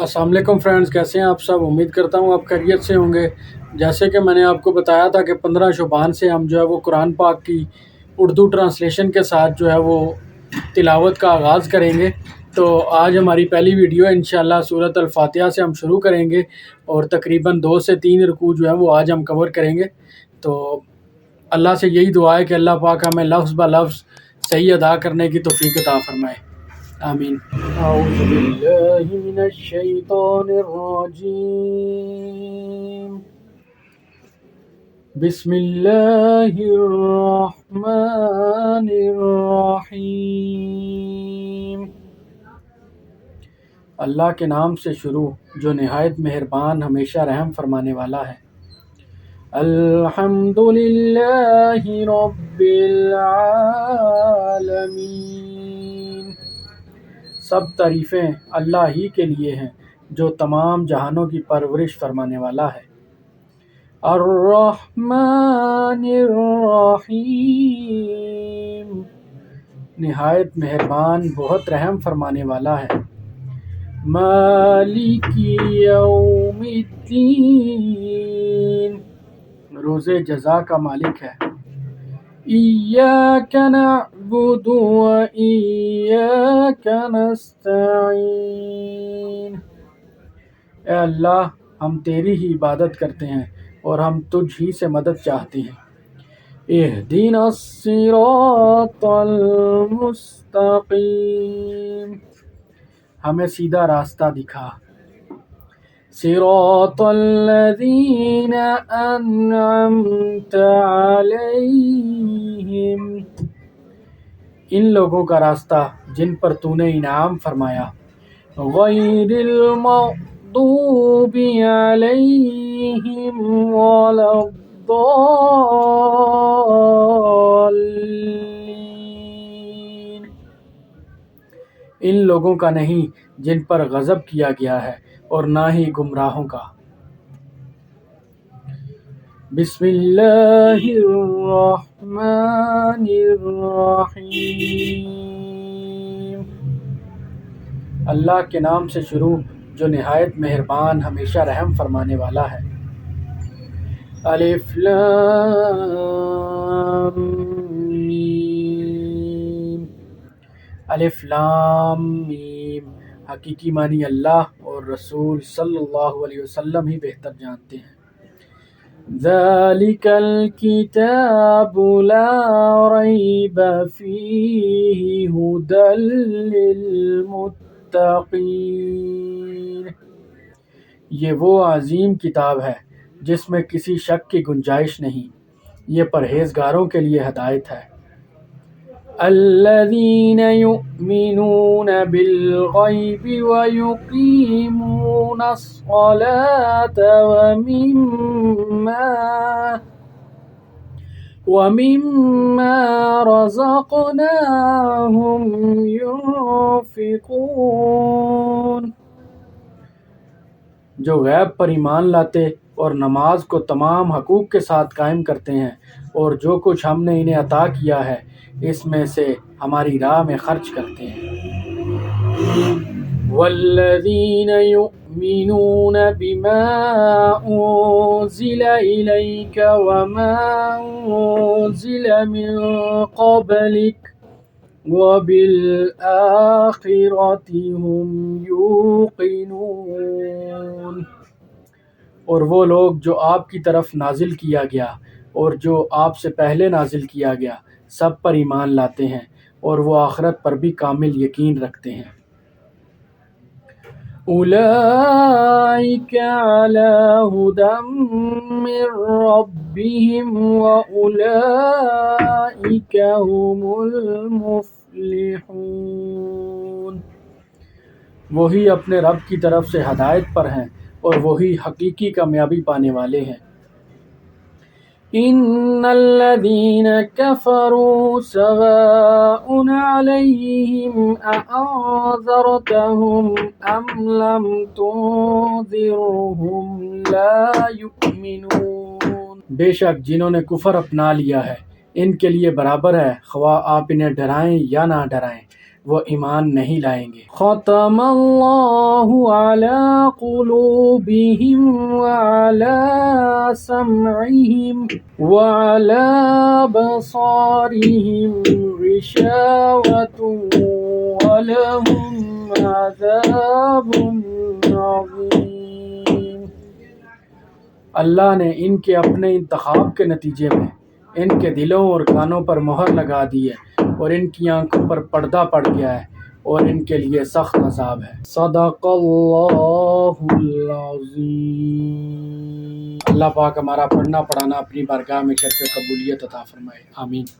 السلام علیکم فرینڈز، کیسے ہیں آپ سب؟ امید کرتا ہوں آپ خیریت سے ہوں گے۔ جیسے کہ میں نے آپ کو بتایا تھا کہ 15 شعبان سے ہم جو ہے وہ قرآن پاک کی اردو ٹرانسلیشن کے ساتھ جو ہے وہ تلاوت کا آغاز کریں گے۔ تو آج ہماری پہلی ویڈیو ہے، انشاءاللہ سورۃ الفاتحہ سے ہم شروع کریں گے اور تقریباً 2 سے 3 رکوع جو ہے وہ آج ہم کور کریں گے۔ تو اللہ سے یہی دعا ہے کہ اللہ پاک ہمیں لفظ بہ لفظ صحیح ادا کرنے کی توفیق عطا فرمائے، آمین۔ اعوذ باللہ من الشیطان الرجیم، بسم اللہ الرحمن الرحیم۔ اللہ کے نام سے شروع جو نہایت مہربان ہمیشہ رحم فرمانے والا ہے۔ الحمد للہ رب العالمین، سب تعریفیں اللہ ہی کے لیے ہیں جو تمام جہانوں کی پرورش فرمانے والا ہے۔ الرحمن الرحیم، نہایت مہربان بہت رحم فرمانے والا ہے۔ مالک یوم الدین، روز جزا کا مالک ہے۔ ایاک نعبد و ایاک نستعین، اے اللہ ہم تیری ہی عبادت کرتے ہیں اور ہم تجھ ہی سے مدد چاہتے ہیں۔ اہدنا الصراط المستقیم، ہمیں سیدھا راستہ دکھا۔ صراط الذین انعمت علیہم، ان لوگوں کا راستہ جن پر تو نے انعام فرمایا۔ غیر المغضوب علیہم ولا الضالین، ان لوگوں کا نہیں جن پر غضب کیا گیا ہے اور نہ ہی گمراہوں کا۔ بسم اللہ الرحمن الرحیم، اللہ کے نام سے شروع جو نہایت مہربان ہمیشہ رحم فرمانے والا ہے۔ الف لام میم، الف لام میم، حقیقی معنی اللہ اور رسول صلی اللہ علیہ وسلم ہی بہتر جانتے ہیں۔ ذالک الکتاب لا ریب فیہ ھدی للمتقین، یہ وہ عظیم کتاب ہے جس میں کسی شک کی گنجائش نہیں، یہ پرہیزگاروں کے لیے ہدایت ہے۔ الذین یؤمنون بالغیب ویقیمون الصلاة ومما رزقناہم ينفقون، جو غیب پر ایمان لاتے اور نماز کو تمام حقوق کے ساتھ قائم کرتے ہیں اور جو کچھ ہم نے انہیں عطا کیا ہے اس میں سے ہماری راہ میں خرچ کرتے ہیں۔ والذین یؤمنون بما انزل الیک وما انزل من قبلک وبالآخرۃ هم یوقنون، اور وہ لوگ جو آپ کی طرف نازل کیا گیا اور جو آپ سے پہلے نازل کیا گیا سب پر ایمان لاتے ہیں اور وہ آخرت پر بھی کامل یقین رکھتے ہیں۔ اولئک علی ھدی من ربہم واولئک ھم المفلحون، وہی اپنے رب کی طرف سے ہدایت پر ہیں اور وہی حقیقی کامیابی پانے والے ہیں۔ ان الذین کفروا سواء علیہم اانذرتہم ام لم تنذرہم لا یؤمنون، بے شک جنہوں نے کفر اپنا لیا ہے ان کے لیے برابر ہے خواہ آپ انہیں ڈرائیں یا نہ ڈرائیں، وہ ایمان نہیں لائیں گے۔ ختم اللہ علی قلوبہم وعلی سمعہم وعلی ابصارہم غشاوۃ ولہم عذاب عظیم۔ اللہ نے ان کے اپنے انتخاب کے نتیجے میں ان کے دلوں اور کانوں پر مہر لگا دی ہے اور ان کی آنکھوں پر پردہ پڑ گیا ہے اور ان کے لیے سخت عذاب ہے۔ صدق اللہ العظیم۔ اللہ پاک ہمارا پڑھنا پڑھانا اپنی بارگاہ میں شرف قبولیت عطا فرمائے، آمین۔